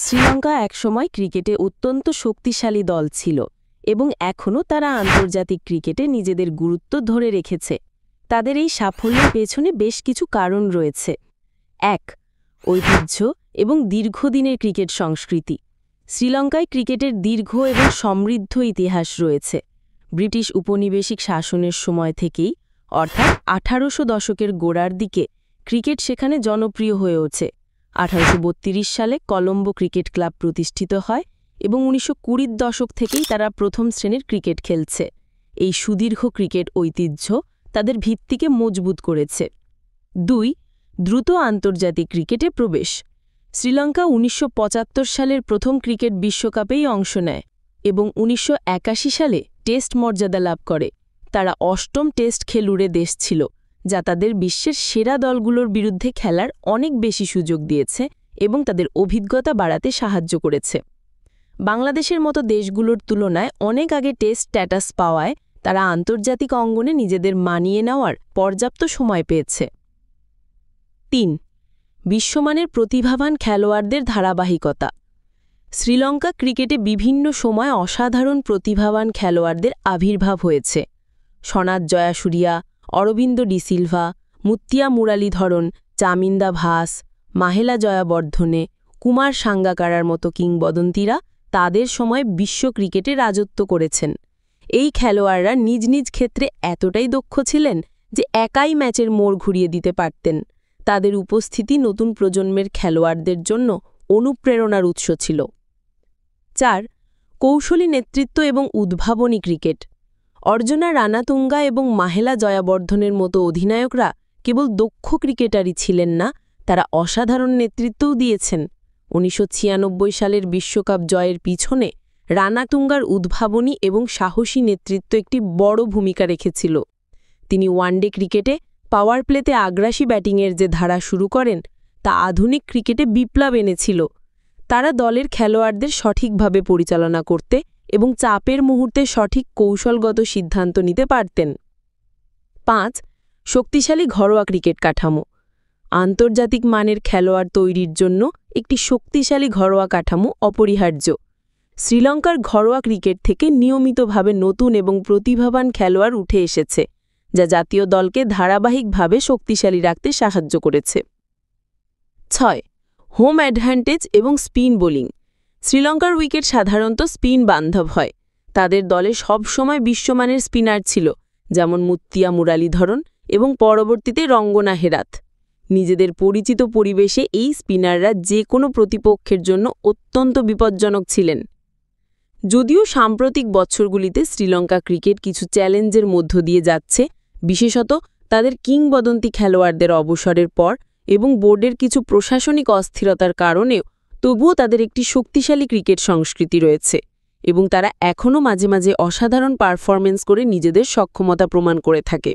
শ্রীলঙ্কা একসময় ক্রিকেটে অত্যন্ত শক্তিশালী দল ছিল এবং এখনও তারা আন্তর্জাতিক ক্রিকেটে নিজেদের গুরুত্ব ধরে রেখেছে। তাদের এই সাফল্যের পেছনে বেশ কিছু কারণ রয়েছে। ১. ঐতিহ্য এবং দীর্ঘদিনের ক্রিকেট সংস্কৃতি। শ্রীলঙ্কায় ক্রিকেটের দীর্ঘ এবং সমৃদ্ধ ইতিহাস রয়েছে। ব্রিটিশ উপনিবেশিক শাসনের সময় থেকেই, অর্থাৎ 1800 দশকের গোড়ার দিকে ক্রিকেট সেখানে জনপ্রিয় হয়ে ওঠে। 1832 সালে কলম্বো ক্রিকেট ক্লাব প্রতিষ্ঠিত হয় এবং 1920 দশক থেকেই তারা প্রথম শ্রেণীর ক্রিকেট খেলছে। এই সুদীর্ঘ ক্রিকেট ঐতিহ্য তাদের ভিত্তিকে মজবুত করেছে। ২. দ্রুত আন্তর্জাতিক ক্রিকেটে প্রবেশ। শ্রীলঙ্কা 1975 সালের প্রথম ক্রিকেট বিশ্বকাপেই অংশ নেয় এবং 1981 সালে টেস্ট মর্যাদা লাভ করে। তারা অষ্টম টেস্ট খেলুড়ে দেশ ছিল, যা তাদের বিশ্বের সেরা দলগুলোর বিরুদ্ধে খেলার অনেক বেশি সুযোগ দিয়েছে এবং তাদের অভিজ্ঞতা বাড়াতে সাহায্য করেছে। বাংলাদেশের মতো দেশগুলোর তুলনায় অনেক আগে টেস্ট স্ট্যাটাস পাওয়ায় তারা আন্তর্জাতিক অঙ্গনে নিজেদের মানিয়ে নেওয়ার পর্যাপ্ত সময় পেয়েছে। ৩. বিশ্বমানের প্রতিভাবান খেলোয়াড়দের ধারাবাহিকতা। শ্রীলঙ্কা ক্রিকেটে বিভিন্ন সময় অসাধারণ প্রতিভাবান খেলোয়াড়দের আবির্ভাব হয়েছে। সনাত জয়াসুরিয়া, অরবিন্দ ডিসিলভা, মুত্তিয়া মুরালীধরন, চামিন্দা ভাস, মাহেলা জয়াবর্ধনে, কুমার সাঙ্গাকারার মতো কিংবদন্তিরা তাদের সময় বিশ্ব ক্রিকেটে রাজত্ব করেছেন। এই খেলোয়াড়রা নিজ নিজ ক্ষেত্রে এতটাই দক্ষ ছিলেন যে একাই ম্যাচের মোড় ঘুরিয়ে দিতে পারতেন। তাদের উপস্থিতি নতুন প্রজন্মের খেলোয়াড়দের জন্য অনুপ্রেরণার উৎস ছিল। ৪. কৌশলী নেতৃত্ব এবং উদ্ভাবনী ক্রিকেট। অর্জনা রানাতুঙ্গা এবং মাহেলা জয়াবর্ধনের মতো অধিনায়করা কেবল দক্ষ ক্রিকেটারই ছিলেন না, তারা অসাধারণ নেতৃত্বও দিয়েছেন। 1996 সালের বিশ্বকাপ জয়ের পিছনে রানাতুঙ্গার উদ্ভাবনী এবং সাহসী নেতৃত্ব একটি বড় ভূমিকা রেখেছিল। তিনি ওয়ানডে ক্রিকেটে পাওয়ার প্লেতে আগ্রাসী ব্যাটিংয়ের যে ধারা শুরু করেন, তা আধুনিক ক্রিকেটে বিপ্লব এনেছিল। তারা দলের খেলোয়াড়দের সঠিকভাবে পরিচালনা করতে এবং চাপের মুহূর্তে সঠিক কৌশলগত সিদ্ধান্ত নিতে পারতেন। ৫. শক্তিশালী ঘরোয়া ক্রিকেট কাঠামো। আন্তর্জাতিক মানের খেলোয়াড় তৈরির জন্য একটি শক্তিশালী ঘরোয়া কাঠামো অপরিহার্য। শ্রীলঙ্কার ঘরোয়া ক্রিকেট থেকে নিয়মিতভাবে নতুন এবং প্রতিভাবান খেলোয়াড় উঠে এসেছে, যা জাতীয় দলকে ধারাবাহিকভাবে শক্তিশালী রাখতে সাহায্য করেছে। ৬. হোম অ্যাডভান্টেজ এবং স্পিন বোলিং। শ্রীলঙ্কার উইকেট সাধারণত স্পিন বান্ধব হয়। তাদের দলে সবসময় বিশ্বমানের স্পিনার ছিল, যেমন মুত্তিয়া মুরালীধরন এবং পরবর্তীতে রঙ্গনা হেরাথ। নিজেদের পরিচিত পরিবেশে এই স্পিনাররা যে কোনো প্রতিপক্ষের জন্য অত্যন্ত বিপজ্জনক ছিলেন। যদিও সাম্প্রতিক বছরগুলিতে শ্রীলঙ্কা ক্রিকেট কিছু চ্যালেঞ্জের মধ্য দিয়ে যাচ্ছে, বিশেষত তাদের কিংবদন্তি খেলোয়াড়দের অবসরের পর এবং বোর্ডের কিছু প্রশাসনিক অস্থিরতার কারণেও, তবুও তাদের একটি শক্তিশালী ক্রিকেট সংস্কৃতি রয়েছে এবং তারা এখনও মাঝে মাঝে অসাধারণ পারফরম্যান্স করে নিজেদের সক্ষমতা প্রমাণ করে থাকে।